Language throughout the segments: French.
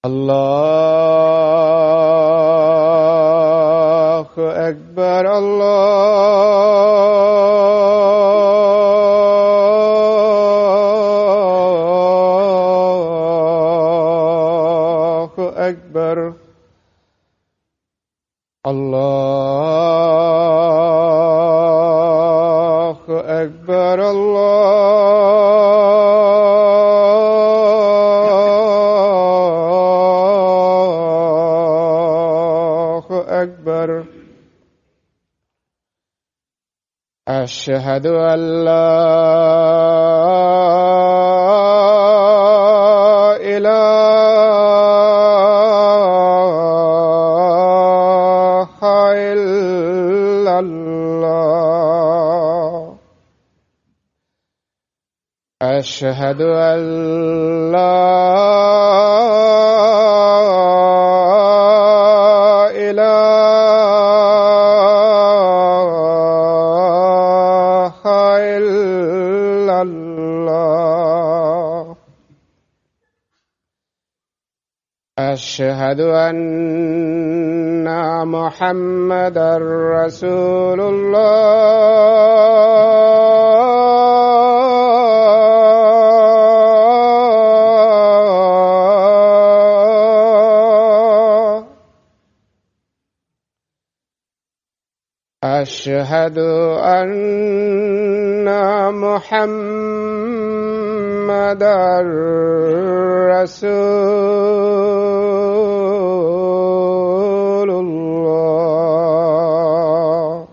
الله أكبر الله أكبر الله أكبر أشهد أن لا إله إلا الله أشهد أن لا أشهد أن محمدًا رسول الله أشهد أن محمدًا رسول الله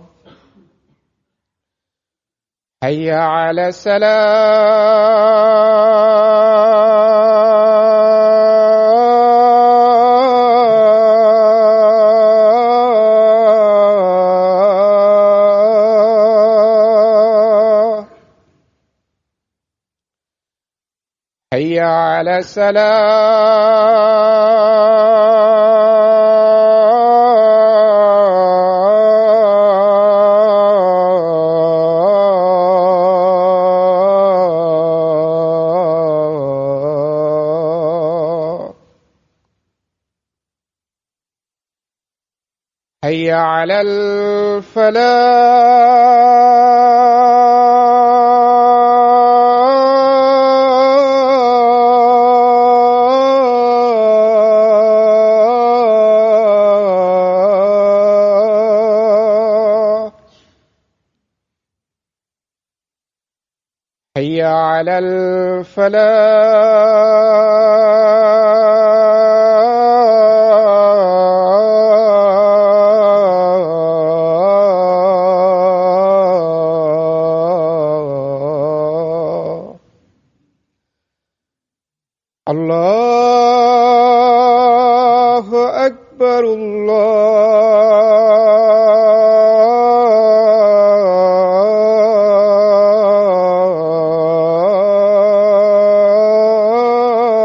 حي على الصلاة حي على الصلاة حي على الفلاح حي على الفلاح الله أكبر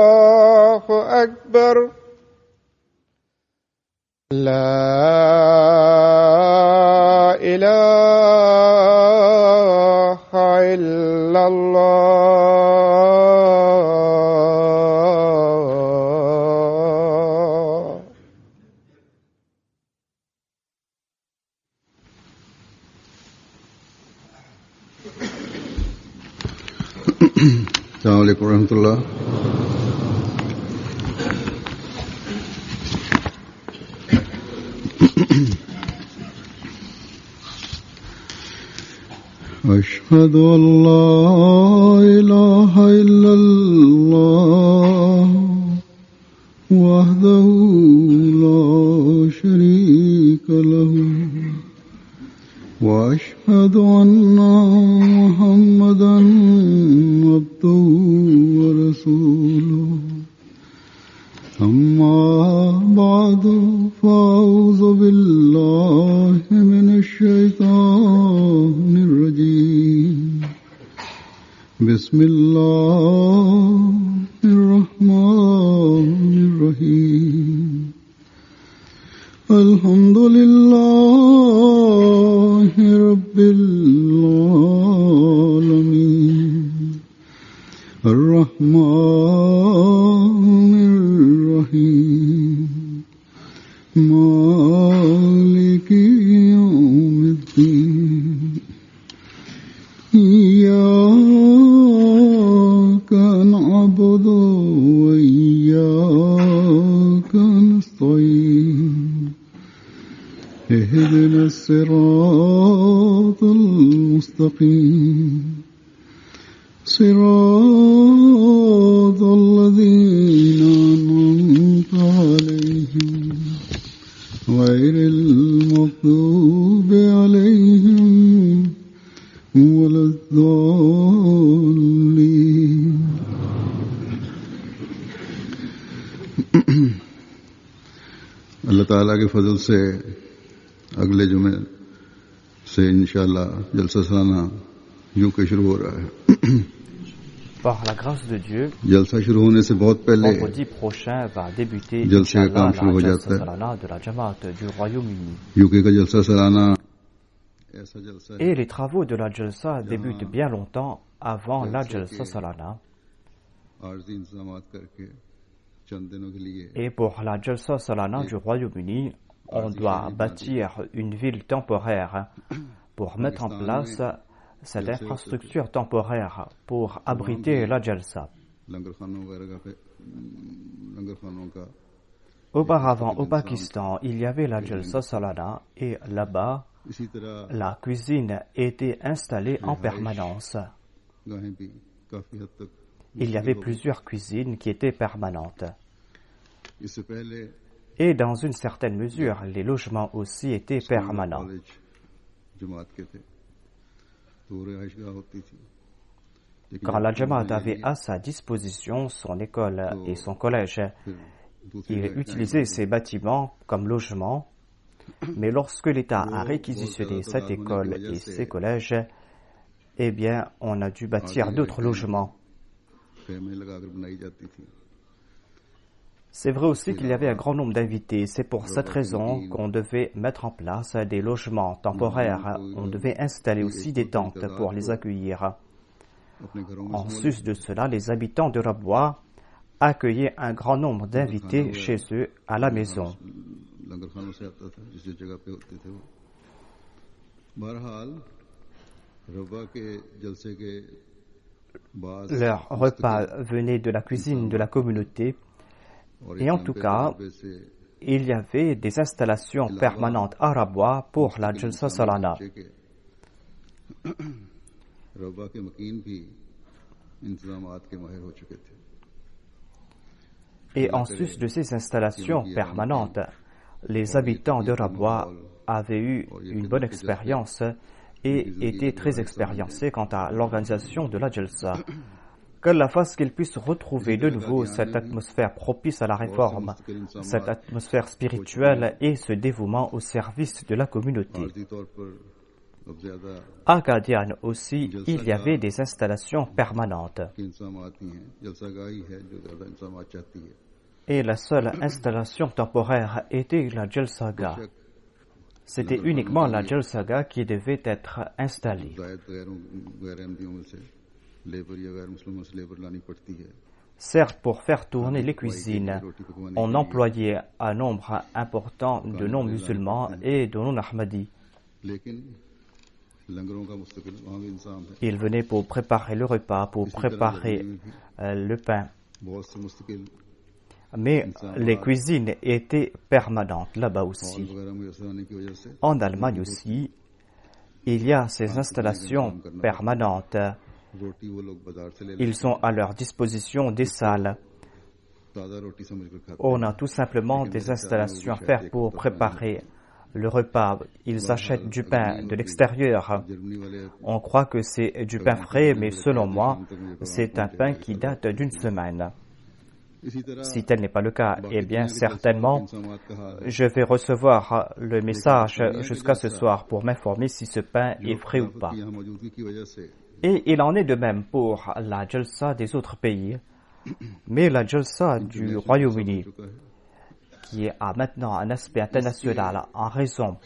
الله أكبر لا إله إلا الله السلام عليكم ورحمة الله. أشهد أن لا إله إلا الله وحده لا شريك له وأشهد أن محمدًا عبده ورسوله أما بعد فأعوذ بالله من الشيطان الرجيم بسم الله الرحمن الرحيم الحمد لله رب العالمين الرحمن الرحيم مالك يوم الدين إياك نعبد وإياك نستعين اهدنا الصراط المستقيم صراط الذين أنعمت عليهم غير المغضوب عليهم ولا الضالين اللہ تعالیٰ کے فضل سے اگلے جمعے سے انشاءاللہ جلسہ سالانہ یوں کہ شروع ہو رہا ہے. Par la grâce de Dieu, جلسہ شروع ہونے سے بہت پہلے vendredi prochain va débuter جلسے کا کام شروع ہو la جاتا Jalsa ہے. Salana de la Jamaat du Royaume-Uni. یوکے کا جلسہ سالانہ ایسا جلسہ ہے Et les travaux de la Jalsa débutent bien longtemps avant la Jalsa Salana. عارضی انتظامات کر کے چند دنوں کے لیے Et pour la Jalsa Salana du Royaume-Uni, on doit bâtir une ville temporaire pour mettre en place cette infrastructure temporaire pour abriter la Jalsa. لنگر خانوں وغیرہ کا لنگر خانوں کا Auparavant, au Pakistan, il y avait la Jalsa Salana et là-bas, اسی طرح la cuisine était installée en permanence. گاہیں بھی کافی حد تک Il y avait plusieurs cuisines qui étaient permanentes. اس سے پہلے Et dans une certaine mesure, les logements aussi étaient permanents. کالج جماعت کے تھے تو رہائش گاہ ہوتی تھی. لیکن Quand la Jamaat avait à sa disposition son école et son collège, پھر دوسری il utilisait ces bâtiments comme logements. Mais lorsque l'État a réquisitionné cette école et ces collèges, eh bien, on a dû bâtir d'autres logements. خیمے لگا کر بنائی جاتی تھی. C'est vrai aussi qu'il y avait un grand nombre d'invités. C'est pour cette raison qu'on devait mettre en place des logements temporaires. On devait installer aussi des tentes pour les accueillir. اپنے گھروں میں En sus de cela, les habitants de Rabwa accueillaient un grand nombre d'invités chez eux à la maison. لنگر خانوں سے آتا تھا جس جگہ پہ ہوتے تھے وہ. بہرحال ربا کے جلسے کے بعد Leurs repas venaient de la cuisine de la communauté. Et en tout cas, il y avait des installations permanentes à Rabwa pour la Jalsa Salana. ربا کے مکین بھی انتظامات کے ماہر ہو چکے تھے. Et en sus de ces installations permanentes, les habitants de Rabwa avaient eu une bonne expérience et étaient très expériencés quant à l'organisation de la Jalsa. Qu'Allah fasse qu'ils puissent retrouver de nouveau cette atmosphère propice à la réforme, cette atmosphère spirituelle et ce dévouement au service de la communauté. عارضی طور پر اب زیادہ À Qadian aussi, il y avait des installations permanentes. کے انتظامات ہی ہیں. جلسہ گاہی ہے جو زیادہ انتظامات چاہتی ہے. Et la seule installation temporaire était la Jalsaga. C'était uniquement la Jalsaga qui devait être installée. زائد غیر احمدیوں میں سے لیبر یا غیر مسلموں سے لیبر لانی پڑتی ہے. Certes, pour faire tourner les cuisines, on employait un nombre important de non-musulmans et de non-ahmadis. لیکن لنگروں کا مستقل وہاں بھی انتظام ہے. Ils venaient pour préparer le repas, pour préparer le pain. بہت سے مستقل Mais les cuisines étaient permanentes là-bas aussi. وغیرہ میسر آنے کی وجہ سے En Allemagne aussi, il y a ces installations permanentes. روٹی وہ لوگ بازار سے لے Ils ont à leur disposition des salles. تازہ روٹی سمجھ کر کھاتے On a tout simplement des installations à faire pour préparer le repas. Ils achètent du pain de l'extérieur. جرمنی والے On croit que c'est du pain frais, mais selon moi, c'est un pain qui date d'une semaine. Si tel n'est pas le cas, eh bien certainement, je vais recevoir le message jusqu'à ce soir pour m'informer si ce pain est frais ou pas. Et il en est de même pour la Jalsa des autres pays. Mais la Jalsa du Royaume-Uni, qui a maintenant un aspect international en raison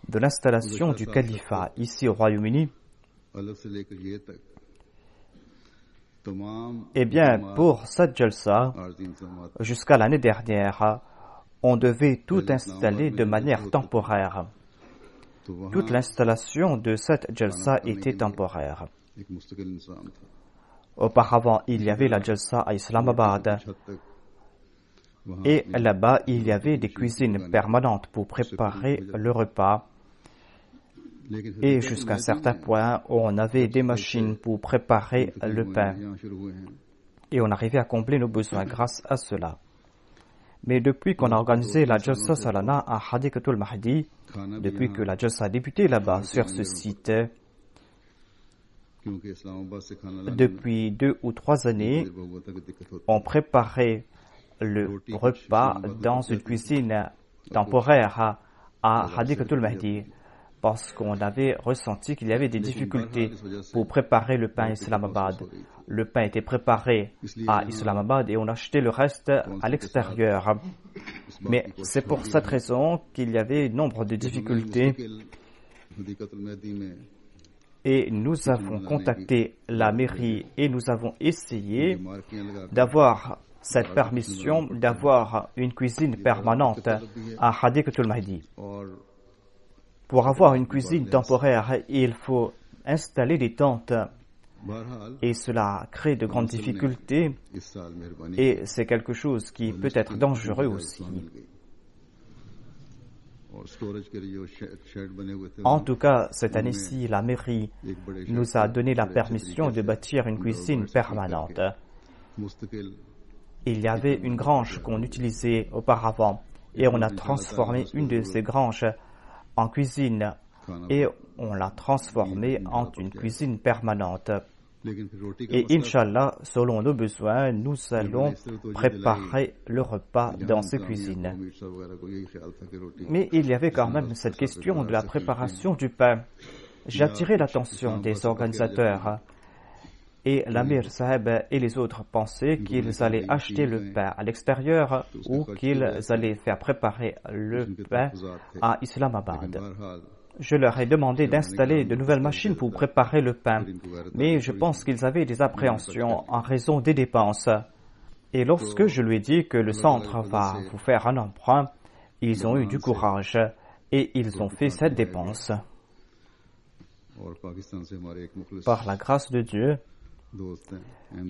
de l'installation du califat ici au Royaume-Uni, eh bien, pour cette Jalsa, jusqu'à l'année dernière, on devait tout installer de manière temporaire. Toute l'installation de cette Jalsa était temporaire. Auparavant, il y avait la Jalsa à Islamabad. Et là-bas, il y avait des cuisines permanentes pour préparer le repas. Et jusqu'à un certain point, on avait des machines pour préparer le pain. Et on arrivait à combler nos besoins grâce à cela. Mais depuis qu'on a organisé la Jalsa Salana à Hadikatul Mahdi, depuis que la Jalsa a débuté là-bas, sur ce site, depuis 2 ou 3 années, on préparait le repas dans une cuisine temporaire à Hadikatul Mahdi, parce qu'on avait ressenti qu'il y avait des difficultés pour préparer le pain à Islamabad. Le pain était préparé à Islamabad et on achetait le reste à l'extérieur. Mais c'est pour cette raison qu'il y avait nombre de difficultés. Et nous avons contacté la mairie et nous avons essayé d'avoir cette permission d'avoir une cuisine permanente à Hadikatul Mahdi. Pour avoir une cuisine temporaire, il faut installer des tentes et cela crée de grandes difficultés et c'est quelque chose qui peut être dangereux aussi. En tout cas, cette année-ci, la mairie nous a donné la permission de bâtir une cuisine permanente. Il y avait une grange qu'on utilisait auparavant et on a transformé une de ces granges en cuisine et on l'a transformée en une cuisine permanente. Et Inch'Allah, selon nos besoins, nous allons préparer le repas dans ces cuisines. Mais il y avait quand même cette question de la préparation du pain. J'ai attiré l'attention des organisateurs et l'Amir Saheb et les autres pensaient qu'ils allaient acheter le pain à l'extérieur ou qu'ils allaient faire préparer le pain à Islamabad. Je leur ai demandé d'installer de nouvelles machines pour préparer le pain, mais je pense qu'ils avaient des appréhensions en raison des dépenses. Et lorsque je lui ai dit que le centre va vous faire un emprunt, ils ont eu du courage et ils ont fait cette dépense. Par la grâce de Dieu,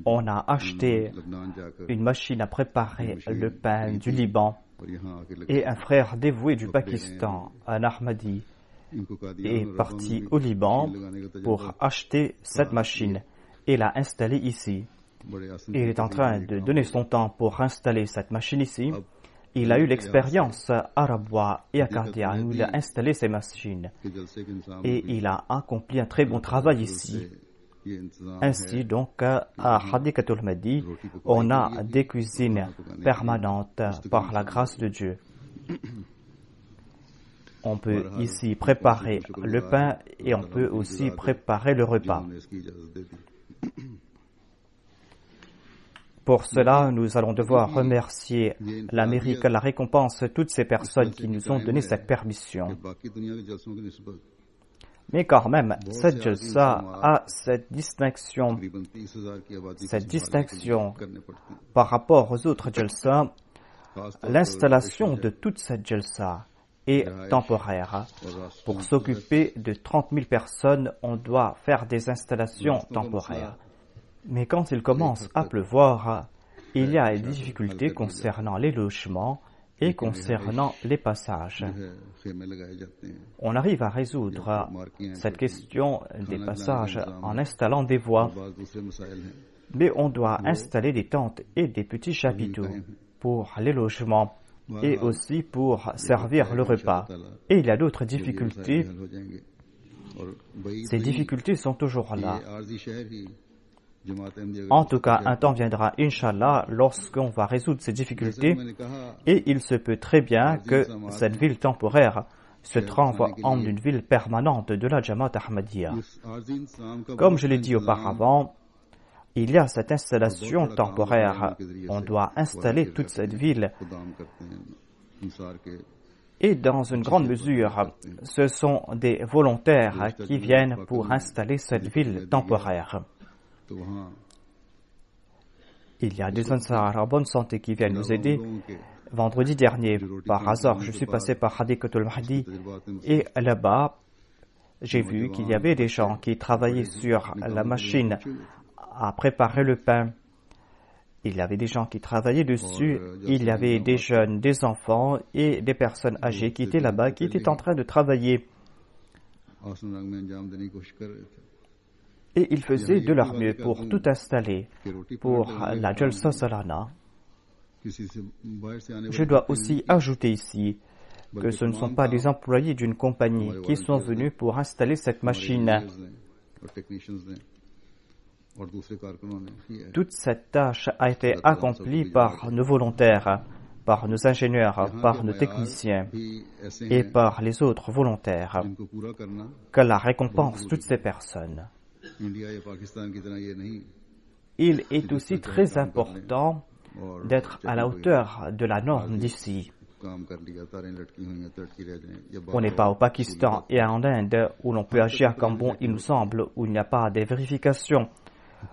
on a acheté une machine à préparer le pain du Liban et un frère dévoué du Pakistan, un Ahmadi, est parti au Liban pour acheter cette machine et l'a installée ici. Il est en train de donner son temps pour installer cette machine ici. Il a eu l'expérience à Rabwa et à Kardian où il a installé ces machines et il a accompli un très bon travail ici. Ainsi donc à Hadikatul Mahdi, on a des cuisines permanentes par la grâce de Dieu. On peut ici préparer le pain et on peut aussi préparer le repas. Pour cela, nous allons devoir remercier l'Amérique, la récompense, toutes ces personnes qui nous ont donné cette permission. Mais quand même, cette Jalsa a cette distinction par rapport aux autres Jalsa. L'installation de toute cette Jalsa est temporaire. Pour s'occuper de 30 000 personnes, on doit faire des installations temporaires. Mais quand il commence à pleuvoir, il y a des difficultés concernant les logements et concernant les passages. On arrive à résoudre cette question des passages en installant des voies, mais on doit installer des tentes et des petits chapiteaux pour les logements et aussi pour servir le repas. Et il y a d'autres difficultés. Ces difficultés sont toujours là. En tout cas, un temps viendra, Inch'Allah, lorsqu'on va résoudre ces difficultés, et il se peut très bien que cette ville temporaire se transforme en une ville permanente de la Jamaat Ahmadiyya. Comme je l'ai dit auparavant, il y a cette installation temporaire. On doit installer toute cette ville. Et dans une grande mesure, ce sont des volontaires qui viennent pour installer cette ville temporaire. Il y a des Ansar en bonne santé qui viennent nous aider. Vendredi dernier, par hasard, je suis passé par Hadikatul Mahdi et là-bas, j'ai vu qu'il y avait des gens qui travaillaient sur la machine à préparer le pain. Il y avait des gens qui travaillaient dessus. Il y avait des jeunes, des enfants et des personnes âgées qui étaient là-bas, qui étaient en train de travailler. Et ils faisaient de leur mieux pour tout installer, pour la Jalsa Salana. Je dois aussi ajouter ici que ce ne sont pas des employés d'une compagnie qui sont venus pour installer cette machine. Toute cette tâche a été accomplie par nos volontaires, par nos ingénieurs, par nos techniciens et par les autres volontaires. Qu'Allah récompense toutes ces personnes. Il est aussi très important d'être à la hauteur de la norme d'ici. On n'est pas au Pakistan et en Inde où l'on peut agir comme bon il nous semble, où il n'y a pas de vérification,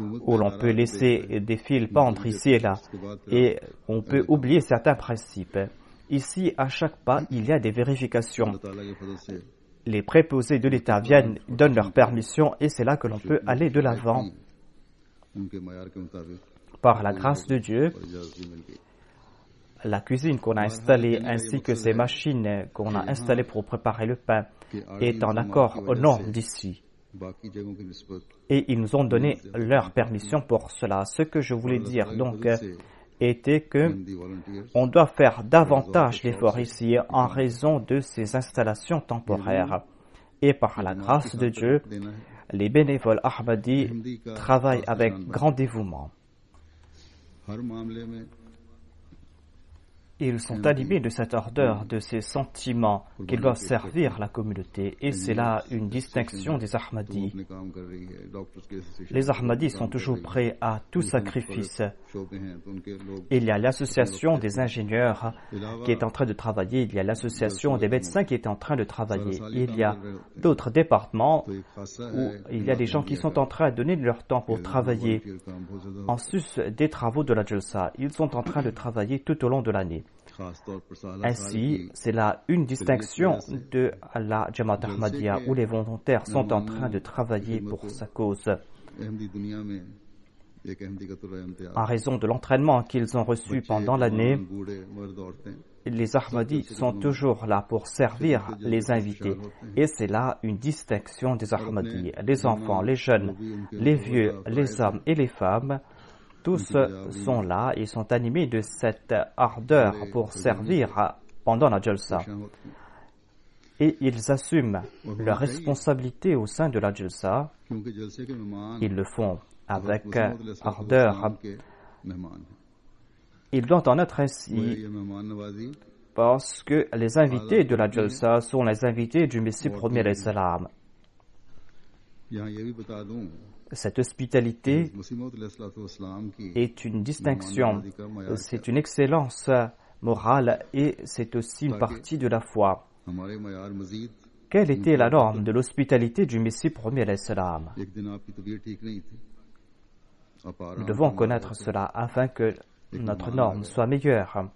où l'on peut laisser des fils pendre ici et là, et on peut oublier certains principes. Ici, à chaque pas, il y a des vérifications. Les préposés de l'État viennent, donnent leur permission, et c'est là que l'on peut aller de l'avant. Par la grâce de Dieu, la cuisine qu'on a installée ainsi que ces machines qu'on a installées pour préparer le pain est en accord aux normes d'ici. Et ils nous ont donné leur permission pour cela. Ce que je voulais dire donc était que on doit faire davantage d'efforts ici en raison de ces installations temporaires. Et par la grâce de Dieu, les bénévoles Ahmadis travaillent avec grand dévouement. Ils sont animés de cette ardeur, de ces sentiments qu'ils doivent servir la communauté. Et c'est là une distinction des Ahmadis. Les Ahmadis sont toujours prêts à tout sacrifice. Il y a l'association des ingénieurs qui est en train de travailler. Il y a l'association des médecins qui est en train de travailler. Il y a d'autres départements où il y a des gens qui sont en train de donner leur temps pour travailler. En sus des travaux de la Jalsa, ils sont en train de travailler tout au long de l'année. Ainsi, c'est là une distinction de la Jamaat Ahmadiyya où les volontaires sont en train de travailler pour sa cause. En raison de l'entraînement qu'ils ont reçu pendant l'année, les Ahmadis sont toujours là pour servir les invités. Et c'est là une distinction des Ahmadis. Les enfants, les jeunes, les vieux, les hommes et les femmes, tous sont là et sont animés de cette ardeur pour servir pendant la Jalsa. Et ils assument leur responsabilité au sein de la Jalsa. Ils le font avec ardeur. Ils doivent en être ainsi parce que les invités de la Jalsa sont les invités du Messie premier alayhi salam. Cette hospitalité est une distinction, c'est une excellence morale et c'est aussi une partie de la foi. Quelle était la norme de l'hospitalité du Messie premier alayhi salam? Nous devons connaître cela afin que notre norme soit meilleure.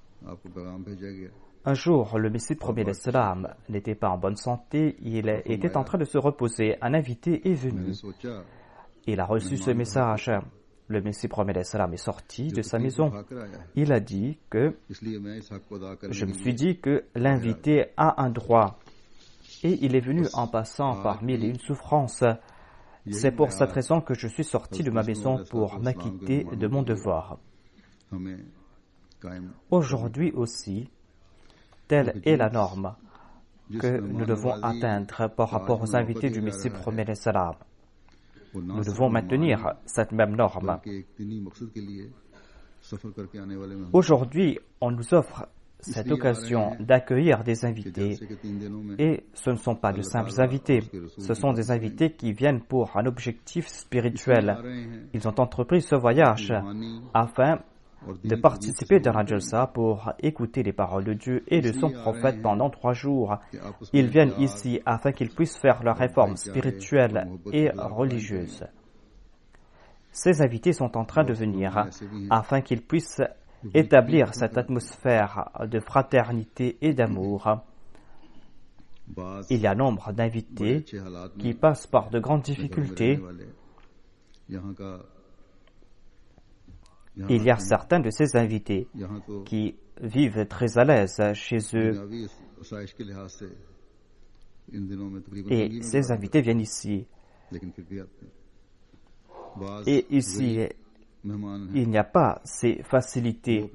Un jour, le Messie premier alayhi salam n'était pas en bonne santé, il était en train de se reposer. Un invité est venu. Il a reçu ce message. Le Messie premier alayhi salam est sorti de sa maison. Il a dit que je me suis dit que l'invité a un droit et il est venu en passant par mille et une souffrances. C'est pour cette raison que je suis sorti de ma maison pour m'acquitter de mon devoir. Aujourd'hui aussi, telle est la norme que nous devons atteindre par rapport aux invités du Messie premier alayhi salam. Nous devons maintenir cette même norme. Aujourd'hui, on nous offre cette occasion d'accueillir des invités et ce ne sont pas de simples invités, ce sont des invités qui viennent pour un objectif spirituel. Ils ont entrepris ce voyage afin de participer dans la Jalsa pour écouter les paroles de Dieu et de son prophète pendant 3 jours. Ils viennent ici afin qu'ils puissent faire leur réforme spirituelle et religieuse. Ces invités sont en train de venir afin qu'ils puissent établir cette atmosphère de fraternité et d'amour. Il y a nombre d'invités qui passent par de grandes difficultés. Il y a certains de ces invités qui vivent très à l'aise chez eux. Et ces invités viennent ici. Et ici, il n'y a pas ces facilités.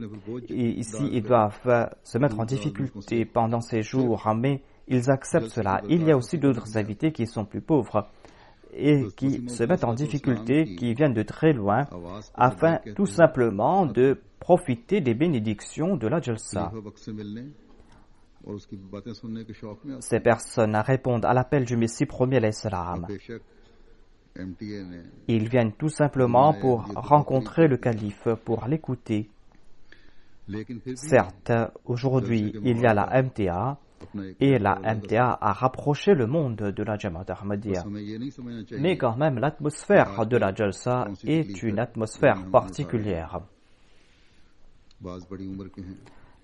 Et ici, ils doivent se mettre en difficulté pendant ces jours, mais ils acceptent cela. Il y a aussi d'autres invités qui sont plus pauvres et qui se mettent en difficulté, qui viennent de très loin, afin tout simplement de profiter des bénédictions de la Jalsa. Ces personnes répondent à l'appel du Messie premier l'Islam. Ils viennent tout simplement pour rencontrer le calife, pour l'écouter. Certes, aujourd'hui, il y a la MTA, et la MTA a rapproché le monde de la Jamaat Ahmadiyya. Mais quand même, l'atmosphère de la Jalsa est une atmosphère particulière.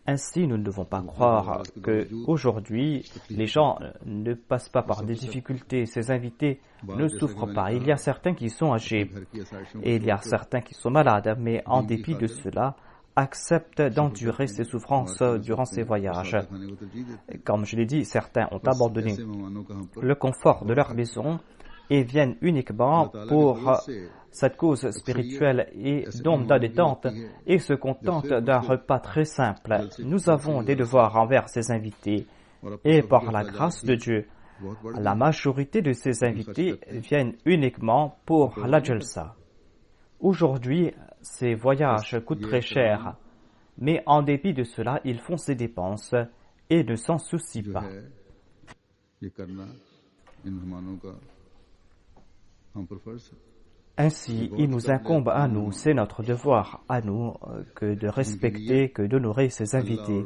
Ainsi, nous ne devons pas croire qu'aujourd'hui, les gens ne passent pas par des difficultés. Ces invités ne souffrent pas. Il y a certains qui sont âgés et il y a certains qui sont malades, mais en dépit de cela, acceptent d'endurer ces souffrances durant ces voyages. Comme je l'ai dit, certains ont abandonné le confort de leur maison et viennent uniquement pour cette cause spirituelle et dorment dans des tentes et se contentent d'un repas très simple. Nous avons des devoirs envers ces invités et par la grâce de Dieu, la majorité de ces invités viennent uniquement pour la Jalsa. Aujourd'hui, ces voyages coûtent très cher, mais en dépit de cela, ils font ces dépenses et ne s'en soucient pas. Ainsi, il nous incombe à nous, c'est notre devoir à nous, que de respecter, que d'honorer ces invités.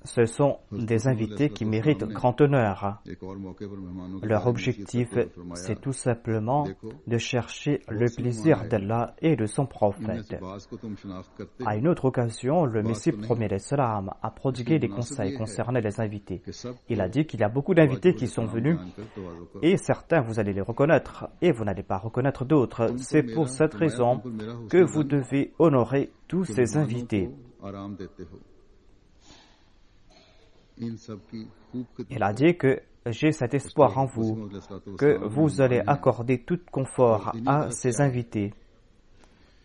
Ce sont des invités qui méritent grand honneur. Leur objectif, c'est tout simplement de chercher le plaisir d'Allah et de son prophète. À une autre occasion, le Messie premier l'Islam a prodigué des conseils concernant les invités. Il a dit qu'il y a beaucoup d'invités qui sont venus et certains vous allez les reconnaître et vous n'allez pas reconnaître d'autres. C'est pour cette raison que vous devez honorer tous ces invités. Il a dit que j'ai cet espoir en vous, que vous allez accorder tout confort à ces invités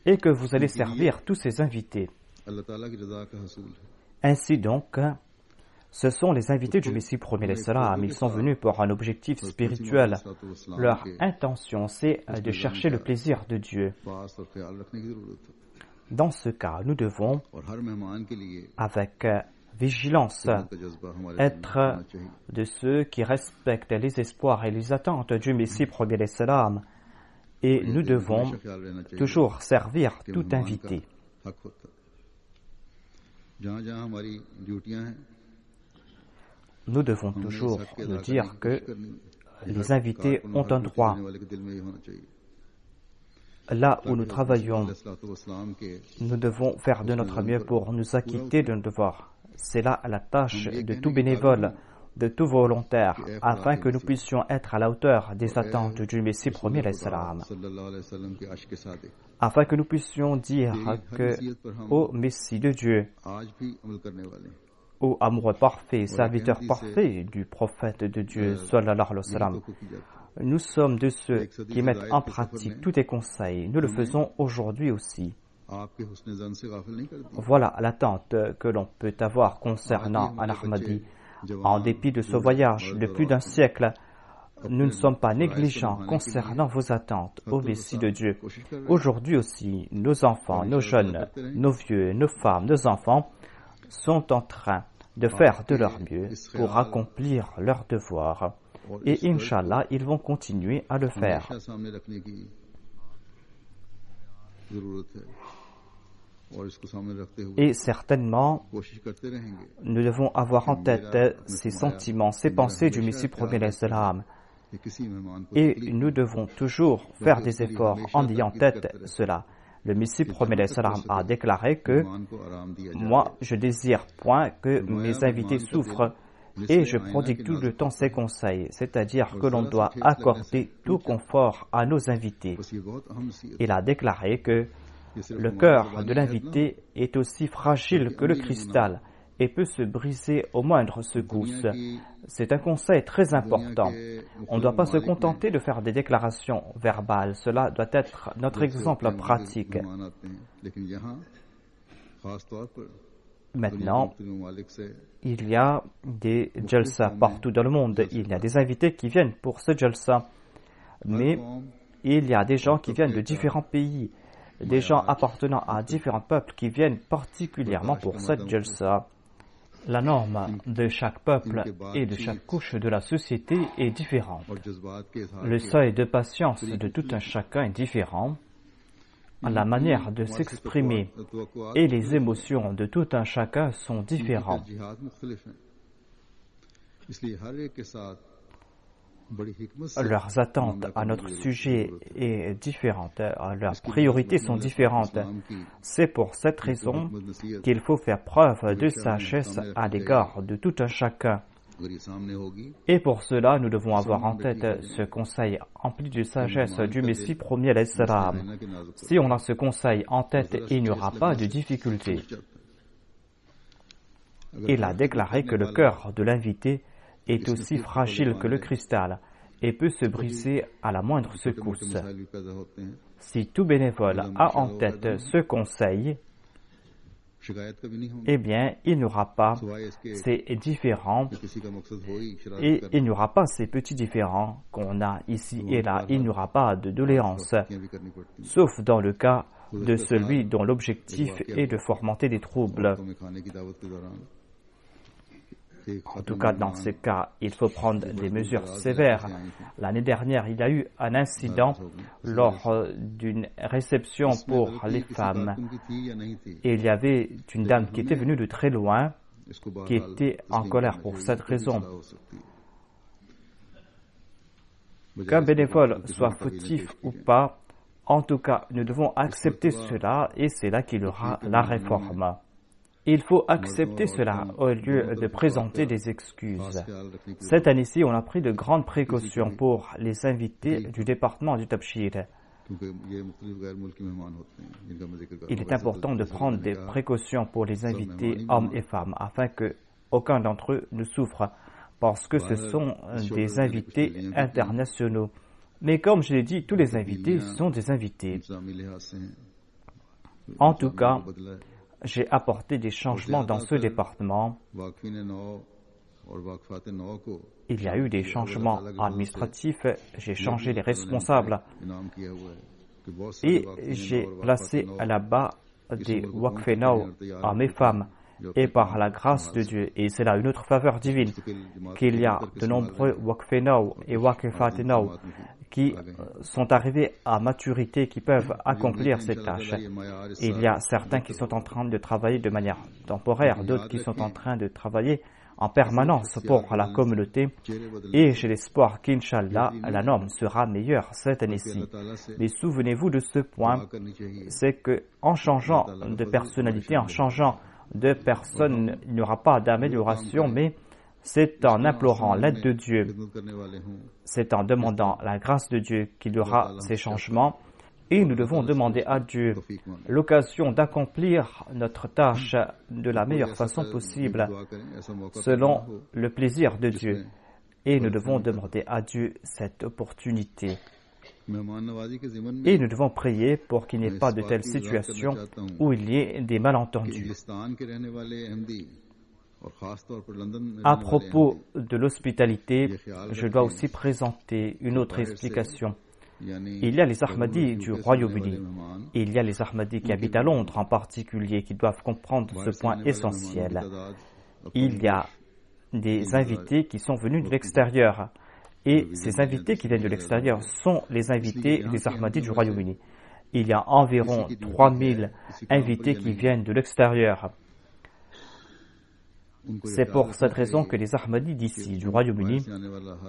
et que vous allez servir tous ces invités. Ainsi donc, ce sont les invités du Messie premier l'Islam. Ils sont venus pour un objectif spirituel. Leur intention, c'est de chercher le plaisir de Dieu. Dans ce cas, nous devons, avec vigilance, être de ceux qui respectent les espoirs et les attentes du Messie premier l'Islam, et nous devons toujours servir tout invité. Nous devons toujours nous dire que les invités ont un droit. Là où nous travaillons, nous devons faire de notre mieux pour nous acquitter de nos devoirs. C'est là la tâche de tout bénévole, de tout volontaire, afin que nous puissions être à la hauteur des attentes du Messie premier l'Islam. Afin que nous puissions dire que, ô Messie de Dieu, ô amoureux parfait, serviteur parfait du prophète de Dieu, sallallahu alayhi wa sallam, nous sommes de ceux qui mettent en pratique tous tes conseils. Nous le faisons aujourd'hui aussi. Voilà l'attente que l'on peut avoir concernant un Ahmadi. En dépit de ce voyage de plus d'un siècle, nous ne sommes pas négligents concernant vos attentes au Messie de Dieu. Aujourd'hui aussi, nos enfants, nos jeunes, nos vieux, nos femmes, nos enfants sont en train de faire de leur mieux pour accomplir leur devoir. Et Inch'Allah, ils vont continuer à le faire. Et certainement, nous devons avoir en tête ces sentiments, ces pensées du Messie premier l'Islam. Et nous devons toujours faire des efforts en ayant en tête cela. Le Messie premier l'Islam a déclaré que « Moi, je désire point que mes invités souffrent et je prodigue tout le temps ses conseils, c'est-à-dire que l'on doit accorder tout confort à nos invités. » Il a déclaré que le cœur de l'invité est aussi fragile que le cristal et peut se briser au moindre secousse. C'est un conseil très important. On ne doit pas se contenter de faire des déclarations verbales. Cela doit être notre exemple pratique. Maintenant, il y a des jalsa partout dans le monde. Il y a des invités qui viennent pour ce jalsa. Mais il y a des gens qui viennent de différents pays, des gens appartenant à différents peuples qui viennent particulièrement pour cette jalsa. La norme de chaque peuple et de chaque couche de la société est différente. Le seuil de patience de tout un chacun est différent. La manière de s'exprimer et les émotions de tout un chacun sont différents. Leurs attentes à notre sujet est différente, leurs priorités sont différentes. C'est pour cette raison qu'il faut faire preuve de sagesse à l'égard de tout un chacun. Et pour cela, nous devons avoir en tête ce conseil empli de sagesse du Messie premier l'Islam. Si on a ce conseil en tête, il n'y aura pas de difficulté. Il a déclaré que le cœur de l'invité est aussi fragile que le cristal et peut se briser à la moindre secousse. Si tout bénévole a en tête ce conseil, eh bien, il n'y aura pas ces différends et il n'y aura pas ces petits différends qu'on a ici et là. Il n'y aura pas de doléances, sauf dans le cas de celui dont l'objectif est de fomenter des troubles. En tout cas, dans ce cas, il faut prendre des mesures sévères. L'année dernière, il y a eu un incident lors d'une réception pour les femmes. Et il y avait une dame qui était venue de très loin, qui était en colère pour cette raison. Qu'un bénévole soit fautif ou pas, en tout cas, nous devons accepter cela et c'est là qu'il y aura la réforme. Il faut accepter cela au lieu de présenter des excuses. Cette année-ci, on a pris de grandes précautions pour les invités du département du Tabshir. Il est important de prendre des précautions pour les invités hommes et femmes afin qu'aucun d'entre eux ne souffre parce que ce sont des invités internationaux. Mais comme je l'ai dit, tous les invités sont des invités. En tout cas, j'ai apporté des changements dans ce département. Il y a eu des changements administratifs, j'ai changé les responsables et j'ai placé là-bas des Waqfenao hommes et femmes. Et par la grâce de Dieu, et c'est là une autre faveur divine, qu'il y a de nombreux Waqfenao et Waqfatenao qui sont arrivés à maturité, qui peuvent accomplir ces tâches. Il y a certains qui sont en train de travailler de manière temporaire, d'autres qui sont en train de travailler en permanence pour la communauté. Et j'ai l'espoir qu'Inch'Allah, la norme sera meilleure cette année-ci. Mais souvenez-vous de ce point, c'est qu'en changeant de personnalité, en changeant de personnes, il n'y aura pas d'amélioration, mais c'est en implorant l'aide de Dieu, c'est en demandant la grâce de Dieu qu'il y aura ces changements. Et nous devons demander à Dieu l'occasion d'accomplir notre tâche de la meilleure façon possible, selon le plaisir de Dieu. Et nous devons demander à Dieu cette opportunité. Et nous devons prier pour qu'il n'y ait pas de telles situations où il y ait des malentendus. À propos de l'hospitalité, je dois aussi présenter une autre explication. Il y a les Ahmadis du Royaume-Uni. Il y a les Ahmadis qui habitent à Londres en particulier, qui doivent comprendre ce point essentiel. Il y a des invités qui sont venus de l'extérieur. Et ces invités qui viennent de l'extérieur sont les invités des Ahmadis du Royaume-Uni. Il y a environ 3000 invités qui viennent de l'extérieur. C'est pour cette raison que les Ahmadis d'ici, du Royaume-Uni,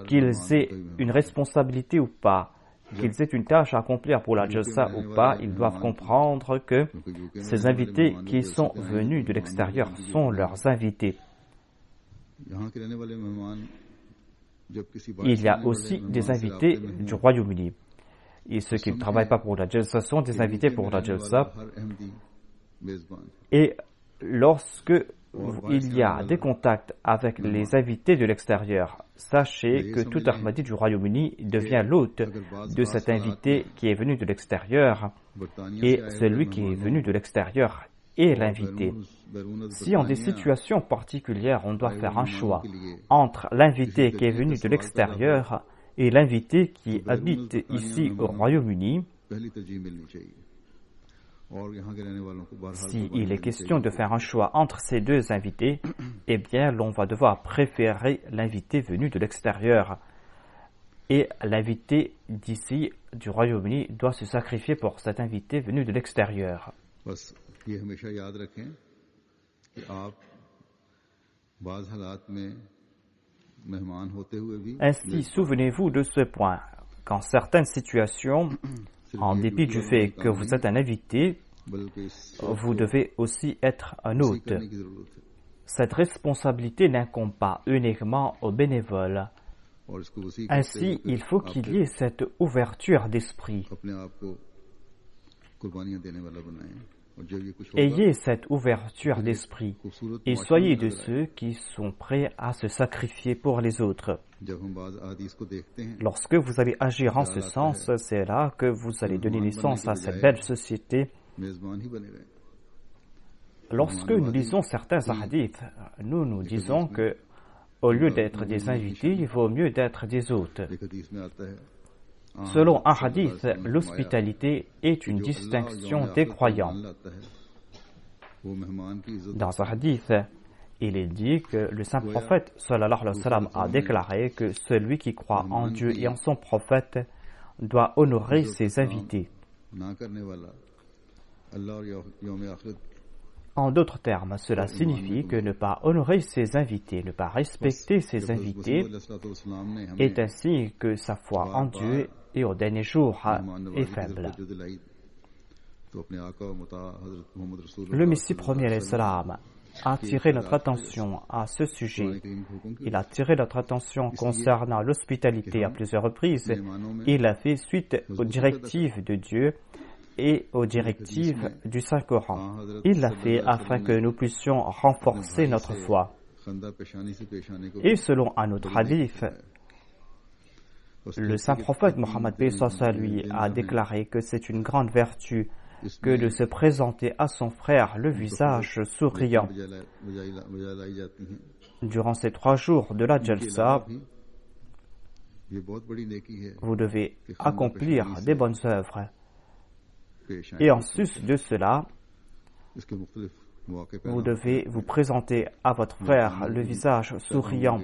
qu'ils aient une responsabilité ou pas, qu'ils aient une tâche à accomplir pour la Jalsa ou pas, ils doivent comprendre que ces invités qui sont venus de l'extérieur sont leurs invités. Il y a aussi des invités du Royaume-Uni. Et ceux qui ne travaillent pas pour la Jalsa sont des invités pour la Jalsa. Et lorsque il y a des contacts avec les invités de l'extérieur, sachez que tout Ahmadi du Royaume-Uni devient l'hôte de cet invité qui est venu de l'extérieur, et celui qui est venu de l'extérieur est l'invité. Si en des situations particulières on doit faire un choix entre l'invité qui est venu de l'extérieur et l'invité qui habite ici au Royaume-Uni, s'il est question de faire un choix entre ces deux invités, eh bien l'on va devoir préférer l'invité venu de l'extérieur. Et l'invité d'ici, du Royaume-Uni, doit se sacrifier pour cet invité venu de l'extérieur. Ainsi, souvenez-vous de ce point. Qu'en certaines situations, en dépit du fait que vous êtes un invité, vous devez aussi être un hôte. Cette responsabilité n'incombe pas uniquement aux bénévoles. Ainsi, il faut qu'il y ait cette ouverture d'esprit. Ayez cette ouverture d'esprit et soyez de ceux qui sont prêts à se sacrifier pour les autres. Lorsque vous allez agir en ce sens, c'est là que vous allez donner naissance à cette belle société. Lorsque nous lisons certains hadiths, nous disons que au lieu d'être des invités, il vaut mieux d'être des hôtes. Selon un hadith, l'hospitalité est une distinction des croyants. Dans un hadith, il est dit que le saint prophète sallallahu alayhi wa sallam a déclaré que celui qui croit en Dieu et en son prophète doit honorer ses invités. En d'autres termes, cela signifie que ne pas honorer ses invités, ne pas respecter ses invités est ainsi que sa foi en Dieu et au dernier jour est faible. Le Messie premier alayhi salam a attiré notre attention à ce sujet. Il a attiré notre attention concernant l'hospitalité à plusieurs reprises. Il a fait suite aux directives de Dieu et aux directives du Saint-Coran. Il l'a fait afin que nous puissions renforcer notre foi. Et selon un autre hadith, le saint prophète Mohammed lui a déclaré que c'est une grande vertu que de se présenter à son frère le visage souriant. Durant ces 3 jours de la Jalsa, vous devez accomplir des bonnes œuvres. Et en sus de cela, vous devez vous présenter à votre frère le visage souriant.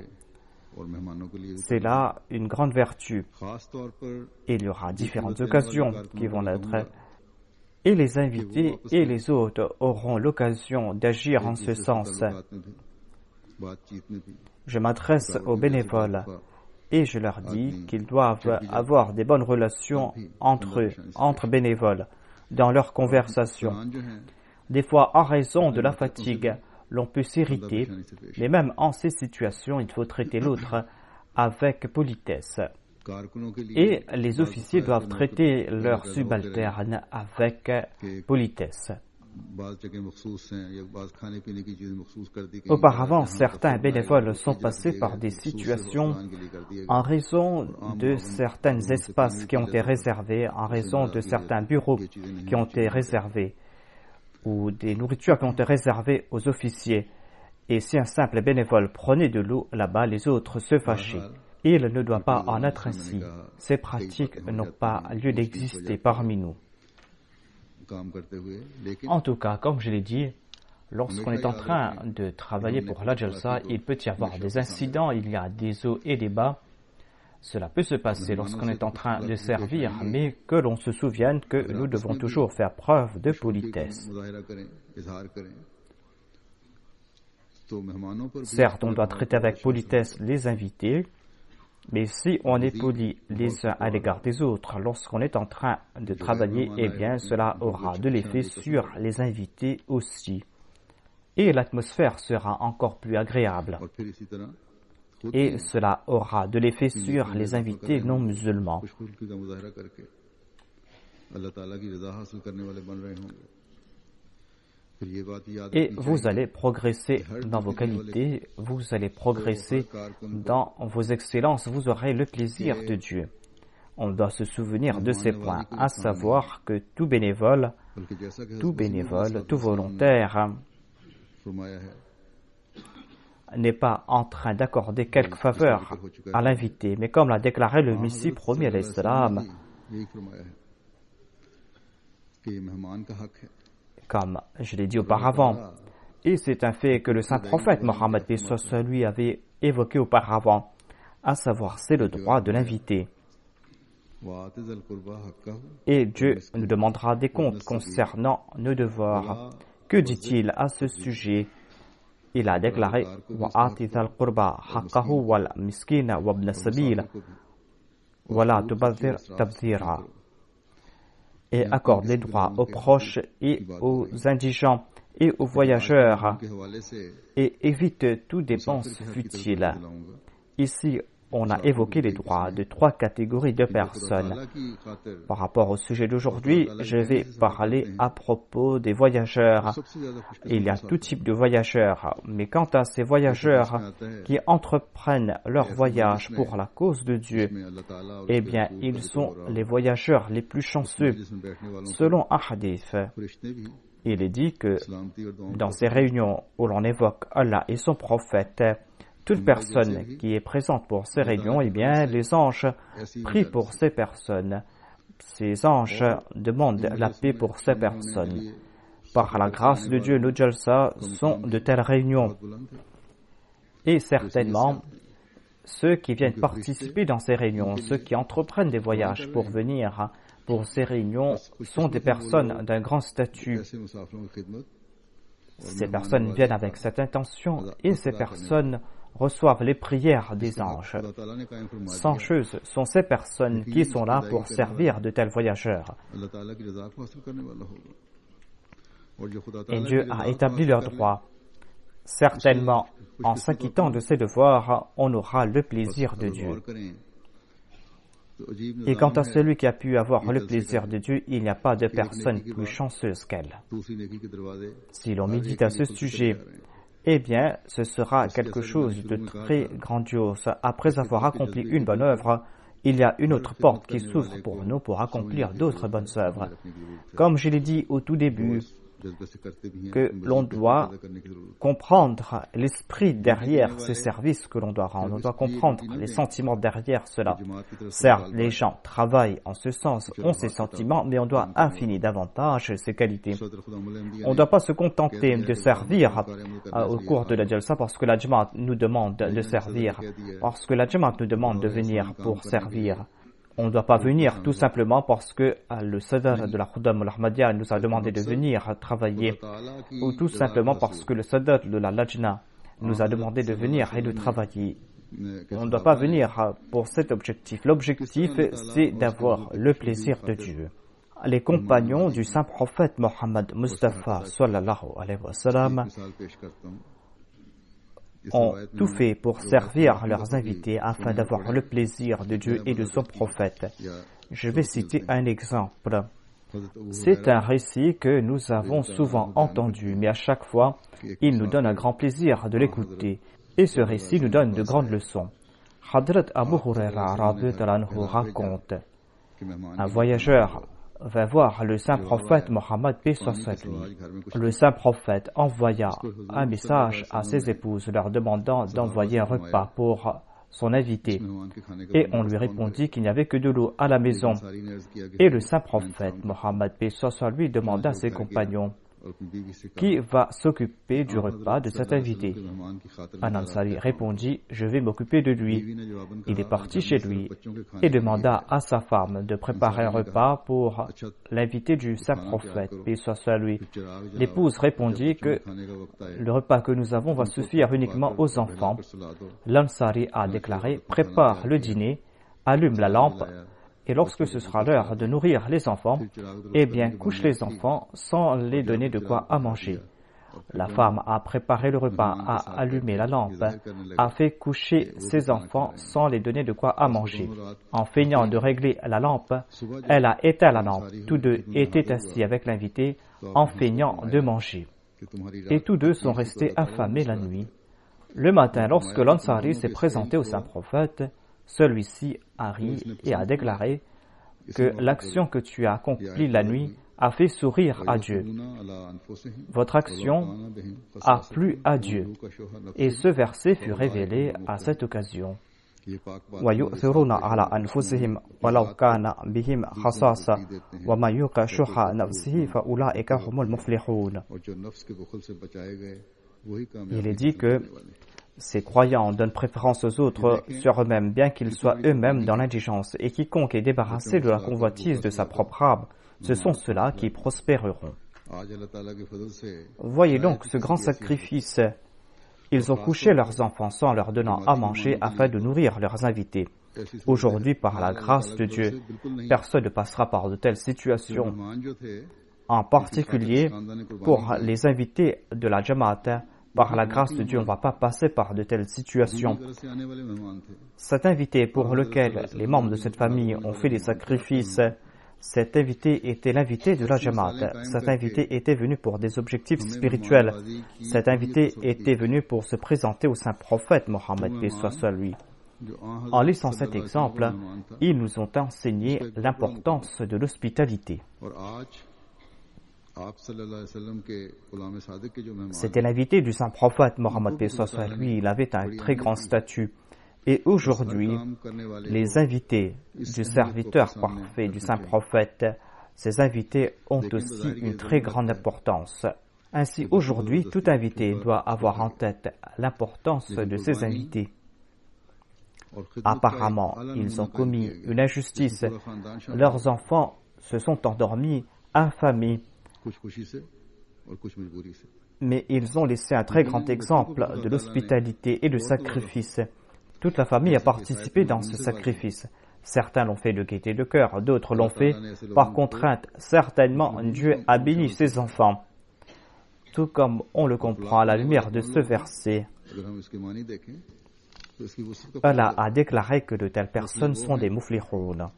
C'est là une grande vertu. Et il y aura différentes occasions qui vont naître. Et les invités et les hôtes auront l'occasion d'agir en ce sens. Je m'adresse aux bénévoles et je leur dis qu'ils doivent avoir des bonnes relations entre eux, entre bénévoles, dans leurs conversations. Des fois, en raison de la fatigue, l'on peut s'irriter, mais même en ces situations, il faut traiter l'autre avec politesse. Et les officiers doivent traiter leurs subalternes avec politesse. Auparavant, certains bénévoles sont passés par des situations en raison de certains espaces qui ont été réservés, en raison de certains bureaux qui ont été réservés, ou des nourritures qui ont été réservées aux officiers. Et si un simple bénévole prenait de l'eau là-bas, les autres se fâchaient. Il ne doit pas en être ainsi. Ces pratiques n'ont pas lieu d'exister parmi nous. En tout cas, comme je l'ai dit, lorsqu'on est en train de travailler pour la Jalsa, il peut y avoir des incidents, il y a des hauts et des bas. Cela peut se passer lorsqu'on est en train de servir, mais que l'on se souvienne que nous devons toujours faire preuve de politesse. Certes, on doit traiter avec politesse les invités, mais si on est poli les uns à l'égard des autres lorsqu'on est en train de travailler, eh bien cela aura de l'effet sur les invités aussi. Et l'atmosphère sera encore plus agréable. Et cela aura de l'effet sur les invités non musulmans. Et vous allez progresser dans vos qualités, vous allez progresser dans vos excellences, vous aurez le plaisir de Dieu. On doit se souvenir de ces points, à savoir que tout bénévole, tout volontaire n'est pas en train d'accorder quelque faveur à l'invité, mais comme l'a déclaré le Messie premier alayhi salam, comme je l'ai dit auparavant, et c'est un fait que le saint prophète Mohammed lui avait évoqué auparavant, à savoir c'est le droit de l'invité. Et Dieu nous demandera des comptes concernant nos devoirs. Que dit-il à ce sujet? Il a déclaré وَآتِ ذَا الْقُرْبَى حَقَّهُ وَالْمِسْكِينَ وَابْنَ السَّبِيلِ وَلَا تُبَذِّرْ تَبْذِيرًا. Et accorde les droits aux proches et aux indigents et aux voyageurs et évite toute dépense futile. Ici, on a évoqué les droits de 3 catégories de personnes. Par rapport au sujet d'aujourd'hui, je vais parler à propos des voyageurs. Il y a tout type de voyageurs, mais quant à ces voyageurs qui entreprennent leur voyage pour la cause de Dieu, eh bien, ils sont les voyageurs les plus chanceux. Selon un hadith, il est dit que dans ces réunions où l'on évoque Allah et son prophète, toute personne qui est présente pour ces réunions, eh bien, les anges prient pour ces personnes. Ces anges demandent la paix pour ces personnes. Par la grâce de Dieu, nos jalsa sont de telles réunions. Et certainement, ceux qui viennent participer dans ces réunions, ceux qui entreprennent des voyages pour venir pour ces réunions, sont des personnes d'un grand statut. Ces personnes viennent avec cette intention et ces personnes reçoivent les prières des anges. Chanceuses sont ces personnes qui sont là pour servir de tels voyageurs. Et Dieu a établi leurs droits. Certainement, en s'acquittant de ces devoirs, on aura le plaisir de Dieu. Et quant à celui qui a pu avoir le plaisir de Dieu, il n'y a pas de personne plus chanceuse qu'elle. Si l'on médite à ce sujet, eh bien, ce sera quelque chose de très grandiose. Après avoir accompli une bonne œuvre, il y a une autre porte qui s'ouvre pour nous pour accomplir d'autres bonnes œuvres. Comme je l'ai dit au tout début, que l'on doit comprendre l'esprit derrière ces services que l'on doit rendre. On doit comprendre les sentiments derrière cela. Certes, les gens travaillent en ce sens, ont ces sentiments, mais on doit affiner davantage ces qualités. On ne doit pas se contenter de servir au cours de la Jalsa parce que la Jamaat nous demande de servir, parce que la Jamaat nous demande de venir pour servir. On ne doit pas venir tout simplement parce que le Sadr de la Khuddam al-Ahmadiyya nous a demandé de venir travailler, ou tout simplement parce que le Sadr de la Lajna nous a demandé de venir et de travailler. On ne doit pas venir pour cet objectif. L'objectif, c'est d'avoir le plaisir de Dieu. Les compagnons du saint prophète Mohammed Mustafa sallallahu alayhi wa sallam ont tout fait pour servir leurs invités afin d'avoir le plaisir de Dieu et de son prophète. Je vais citer un exemple. C'est un récit que nous avons souvent entendu, mais à chaque fois, il nous donne un grand plaisir de l'écouter. Et ce récit nous donne de grandes leçons. Hadrat Abu Huraira radhiyallahu anhu raconte: un voyageur vint voir le saint prophète Mohammed paix soit sur lui. Le saint prophète envoya un message à ses épouses leur demandant d'envoyer un repas pour son invité. Et on lui répondit qu'il n'y avait que de l'eau à la maison. Et le saint prophète Mohammed paix soit sur lui demanda à ses compagnons: qui va s'occuper du repas de cet invité? Un Ansari répondit: je vais m'occuper de lui. Il est parti chez lui et demanda à sa femme de préparer un repas pour l'invité du saint prophète, paix soit sur lui. L'épouse répondit que le repas que nous avons va suffire uniquement aux enfants. L'Ansari a déclaré: prépare le dîner, allume la lampe, et lorsque ce sera l'heure de nourrir les enfants, eh bien, couche les enfants sans les donner de quoi à manger. La femme a préparé le repas, a allumé la lampe, a fait coucher ses enfants sans les donner de quoi à manger. En feignant de régler la lampe, elle a éteint la lampe. Tous deux étaient assis avec l'invité en feignant de manger. Et tous deux sont restés affamés la nuit. Le matin, lorsque l'Ansari s'est présenté au saint prophète, celui-ci a ri et a déclaré que l'action que tu as accomplie la nuit a fait sourire à Dieu. Votre action a plu à Dieu. Et ce verset fut révélé à cette occasion. وَيُؤْثِرُونَ عَلَى أَنفُسِهِمْ وَلَوْ كَانَ بِهِمْ خَصَاصَةٌ وَمَنْ يُوقَ شُحَّ نَفْسِهِ فَأُولَئِكَ هُمُ الْمُفْلِحُونَ. Il est dit que ces croyants donnent préférence aux autres sur eux-mêmes, bien qu'ils soient eux-mêmes dans l'indigence, et quiconque est débarrassé de la convoitise de sa propre âme, ce sont ceux-là qui prospéreront. Voyez donc ce grand sacrifice. Ils ont couché leurs enfants sans leur donnant à manger afin de nourrir leurs invités. Aujourd'hui, par la grâce de Dieu, personne ne passera par de telles situations. En particulier, pour les invités de la Jamaat, par la grâce de Dieu, on ne va pas passer par de telles situations. Cet invité pour lequel les membres de cette famille ont fait des sacrifices, cet invité était l'invité de la Jamaat. Cet invité était venu pour des objectifs spirituels. Cet invité était venu pour se présenter au saint prophète Mohammed, paix soit sur lui. En lisant cet exemple, ils nous ont enseigné l'importance de l'hospitalité. C'était l'invité du saint prophète Mohammed, paix soit sur lui. Il avait un très grand statut. Et aujourd'hui, les invités du serviteur parfait du saint prophète, ces invités ont aussi une très grande importance. Ainsi, aujourd'hui, tout invité doit avoir en tête l'importance de ses invités. Apparemment, ils ont commis une injustice. Leurs enfants se sont endormis, affamés. Mais ils ont laissé un très grand exemple de l'hospitalité et du sacrifice. Toute la famille a participé dans ce sacrifice. Certains l'ont fait de gaieté de cœur, d'autres l'ont fait par contrainte. Certainement, Dieu a béni ses enfants. Tout comme on le comprend à la lumière de ce verset. Allah a déclaré que de telles personnes sont des muflihoun.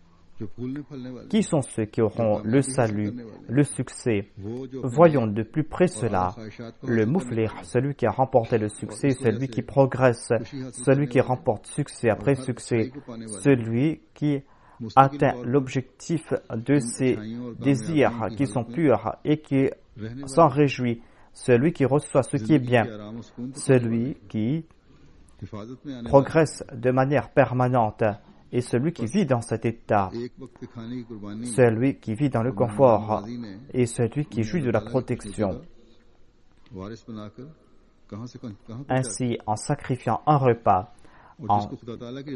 Qui sont ceux qui auront le salut, le succès? Voyons de plus près cela. Le muflih, celui qui a remporté le succès, celui qui progresse, celui qui remporte succès après succès, celui qui atteint l'objectif de ses désirs qui sont purs et qui s'en réjouit, celui qui reçoit ce qui est bien, celui qui progresse de manière permanente, et celui qui vit dans cet état, celui qui vit dans le confort, et celui qui jouit de la protection. Ainsi, en sacrifiant un repas, en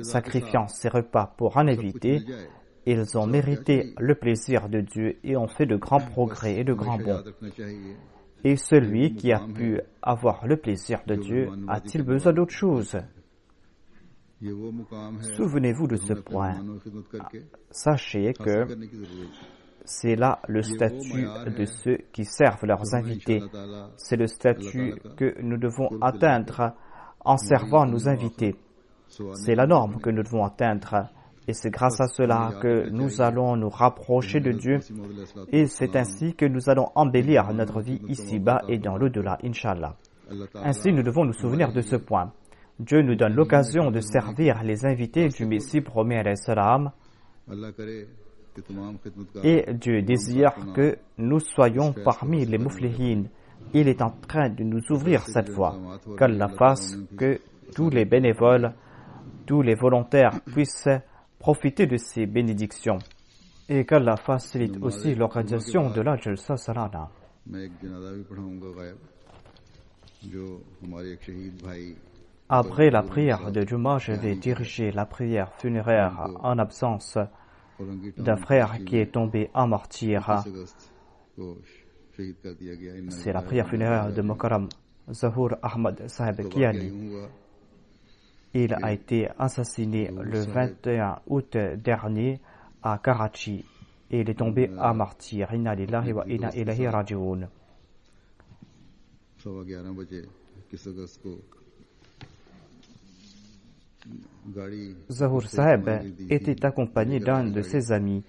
sacrifiant ces repas pour un invité, ils ont mérité le plaisir de Dieu et ont fait de grands progrès et de grands bons. Et celui qui a pu avoir le plaisir de Dieu, a-t-il besoin d'autre chose? Souvenez-vous de ce point. Sachez que c'est là le statut de ceux qui servent leurs invités. C'est le statut que nous devons atteindre en servant nos invités. C'est la norme que nous devons atteindre. Et c'est grâce à cela que nous allons nous rapprocher de Dieu. Et c'est ainsi que nous allons embellir notre vie ici-bas et dans l'au-delà, Inch'Allah. Ainsi, nous devons nous souvenir de ce point. Dieu nous donne l'occasion de servir les invités du Messie premier alayhi salam et Dieu désire que nous soyons parmi les muflihin. Il est en train de nous ouvrir cette voie. Qu'Allah fasse que tous les bénévoles, tous les volontaires puissent profiter de ces bénédictions. Et qu'Allah facilite aussi l'organisation de la Jalsa Salana. Après la prière de Juma, je vais diriger la prière funéraire en absence d'un frère qui est tombé en martyr. C'est la prière funéraire de Mokaram Zahur Ahmad Saheb Kiani. Il a été assassiné le 21 août dernier à Karachi et il est tombé en martyr. Inna lillahi wa inna ilayhi raji'un. Zahur Saheb était accompagné d'un de ses amis.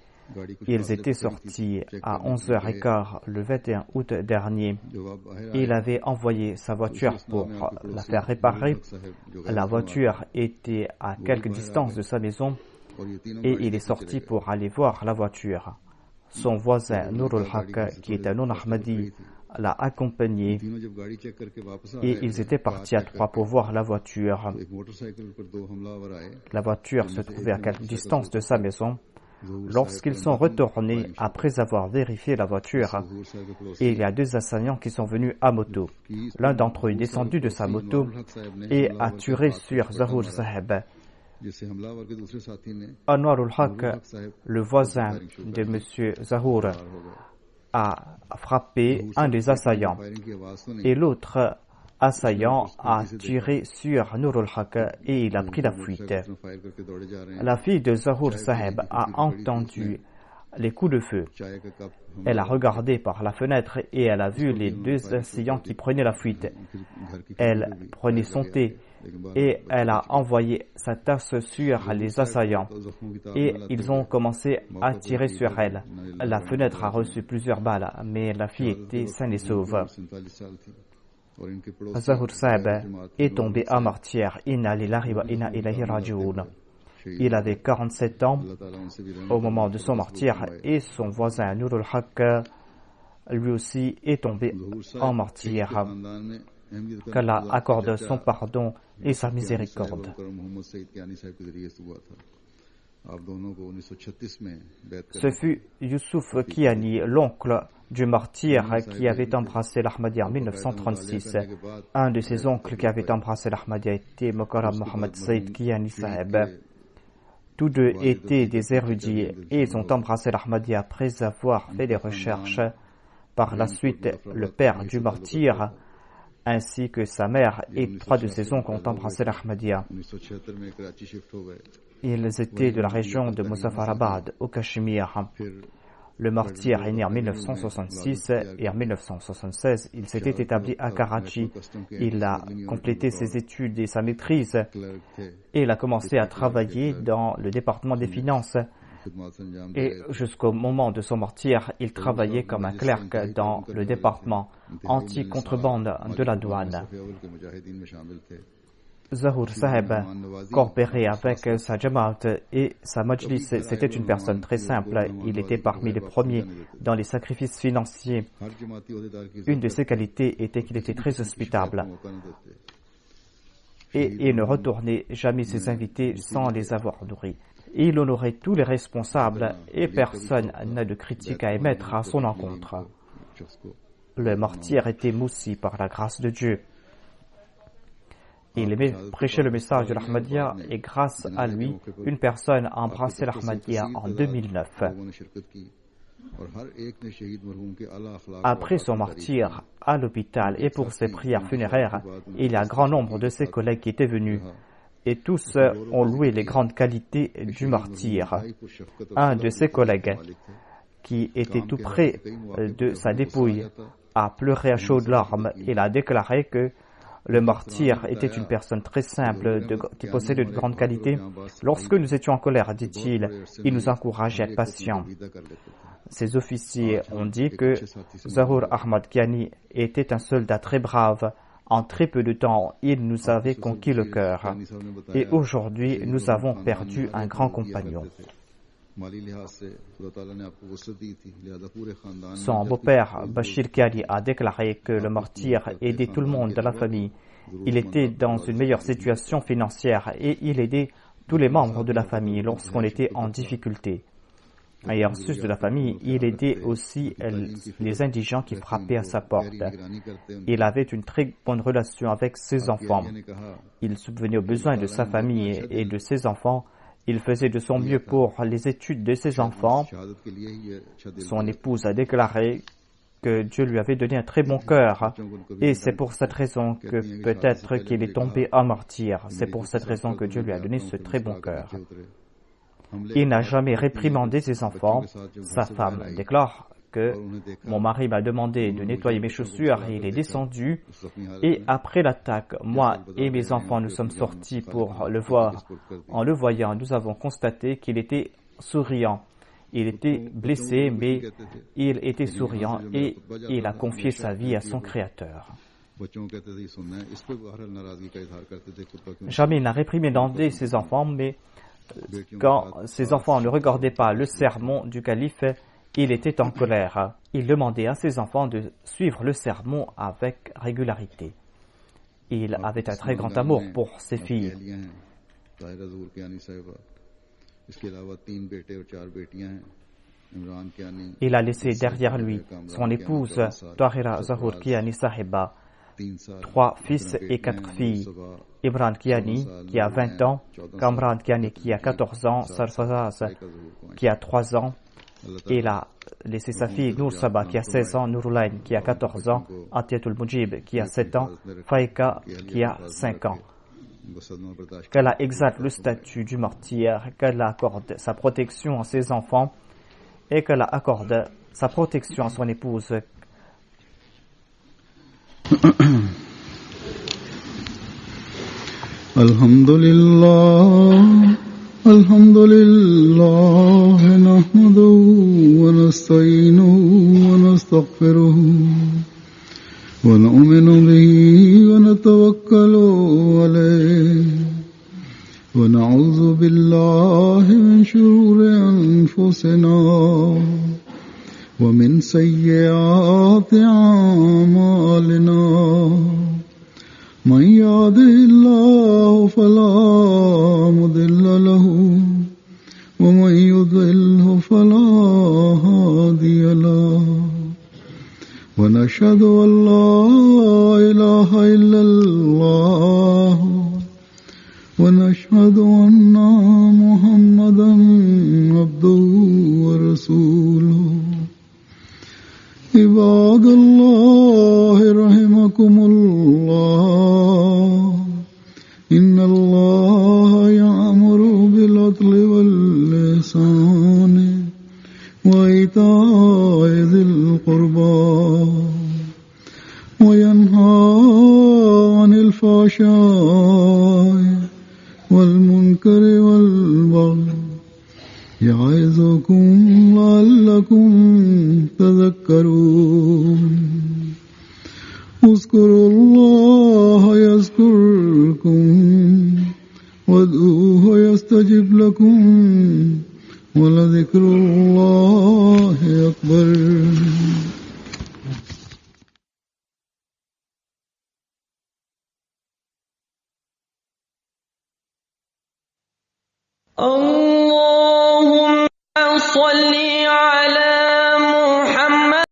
Ils étaient sortis à 11h15 le 21 août dernier. Il avait envoyé sa voiture pour la faire réparer. La voiture était à quelque distance de sa maison et il est sorti pour aller voir la voiture. Son voisin Nurul Haq, qui est un non-Ahmadi, l'a accompagné et ils étaient partis à trois pour voir la voiture. La voiture se trouvait à quelque distance de sa maison. Lorsqu'ils sont retournés après avoir vérifié la voiture, il y a deux assaillants qui sont venus à moto. L'un d'entre eux est descendu de sa moto et a tiré sur Zahur Saheb. Anwarul Haq, le voisin de M. Zahur, a frappé un des assaillants et l'autre assaillant a tiré sur Nurul Haq et il a pris la fuite. La fille de Zahur Saheb a entendu les coups de feu. Elle a regardé par la fenêtre et elle a vu les deux assaillants qui prenaient la fuite. Elle prenait son thé et elle a envoyé sa tasse sur les assaillants et ils ont commencé à tirer sur elle. La fenêtre a reçu plusieurs balles, mais la fille était saine et sauve. Zahur Saheb est tombé à martyr. Inna lillahi wa inna ilayhi raji'un. Il avait 47 ans au moment de son martyr et son voisin Nurul Haq lui aussi est tombé en martyr. Qu'Allah accorde son pardon et sa miséricorde. Ce fut Youssouf Kiani, l'oncle du martyr qui avait embrassé l'Ahmadiyya en 1936. Un de ses oncles qui avait embrassé l'Ahmadiyya était Mokaram Mohammad Saïd Kiani Saheb. Tous deux étaient des érudits et ils ont embrassé l'Ahmadiyya après avoir fait des recherches. Par la suite, le père du martyr ainsi que sa mère et trois de ses oncles ont embrassé l'Ahmadiyya. Ils étaient de la région de Muzaffarabad, au Cachemire. Le martyr est né en 1966 et en 1976, il s'était établi à Karachi. Il a complété ses études et sa maîtrise et il a commencé à travailler dans le département des finances. Et jusqu'au moment de son martyr, il travaillait comme un clerc dans le département anti-contrebande de la douane. Zahur Saheb coopérait avec sa Jamaat et sa Majlis. C'était une personne très simple. Il était parmi les premiers dans les sacrifices financiers. Une de ses qualités était qu'il était très hospitable. Et il ne retournait jamais ses invités sans les avoir nourris. Il honorait tous les responsables et personne n'a de critique à émettre à son encontre. Le martyr était moussi par la grâce de Dieu. Il aimait prêcher le message de l'Ahmadiyya et grâce à lui, une personne a embrassé l'Ahmadiyya en 2009. Après son martyr à l'hôpital et pour ses prières funéraires, il y a un grand nombre de ses collègues qui étaient venus et tous ont loué les grandes qualités du martyr. Un de ses collègues, qui était tout près de sa dépouille, a pleuré à chaudes larmes. Il a déclaré que le martyr était une personne très simple, qui possédait de grandes qualités. Lorsque nous étions en colère, dit-il, il nous encourageait à être patients. Ses officiers ont dit que Zahur Ahmad Kiani était un soldat très brave. En très peu de temps, il nous avait conquis le cœur. Et aujourd'hui, nous avons perdu un grand compagnon. Son beau-père, Bashir Kiani, a déclaré que le martyr aidait tout le monde de la famille. Il était dans une meilleure situation financière et il aidait tous les membres de la famille lorsqu'on était en difficulté. Et en sus de la famille, il aidait aussi les indigents qui frappaient à sa porte. Il avait une très bonne relation avec ses enfants. Il subvenait aux besoins de sa famille et de ses enfants. Il faisait de son mieux pour les études de ses enfants. Son épouse a déclaré que Dieu lui avait donné un très bon cœur. Et c'est pour cette raison que peut-être qu'il est tombé en martyr. C'est pour cette raison que Dieu lui a donné ce très bon cœur. Il n'a jamais réprimandé ses enfants. Sa femme déclare que mon mari m'a demandé de nettoyer mes chaussures et il est descendu. Et après l'attaque, moi et mes enfants nous sommes sortis pour le voir. En le voyant, nous avons constaté qu'il était souriant. Il était blessé, mais il était souriant et il a confié sa vie à son Créateur. Jamais il n'a réprimandé ses enfants, mais quand ses enfants ne regardaient pas le sermon du calife, il était en colère. Il demandait à ses enfants de suivre le sermon avec régularité. Il avait un très grand amour pour ses filles. Il a laissé derrière lui son épouse Tahira Zahur Kiani Sahiba, 3 fils et 4 filles. Imran Kiani qui a 20 ans, Kamran Kiani qui a 14 ans, Sarfazaz qui a 3 ans. Il a laissé sa fille Nour Saba qui a 16 ans, Nurulain qui a 14 ans, Atiatul Mujib qui a 7 ans, Faïka qui a 5 ans. Qu'Allah exalte le statut du martyr, qu'Allah accorde sa protection à ses enfants et qu'Allah accorde sa protection à son épouse. Alhamdulillah, nahmaduhu wa nasta'inuhu wa nastaghfiruhu wa nu'minu bihi wa natawakkalu alayhi wa na'udhu billahi min shururi anfusina wa min sayyiati a'malina. من يهده الله فلا مضل له ومن يضلل فلا هادي له ونشهد أن لا إله إلا الله ونشهد أن محمدا عبده ورسوله عباد الله رحمكم الله إن الله يأمر بالعدل والإحسان وإيتاء ذي القربى وينهى عن الفحشاء والمنكر والبغي يعظكم لعلكم تذكرون اذكروا الله يذكركم وادعوه يستجب لكم ولذكر الله أكبر. اللهم صل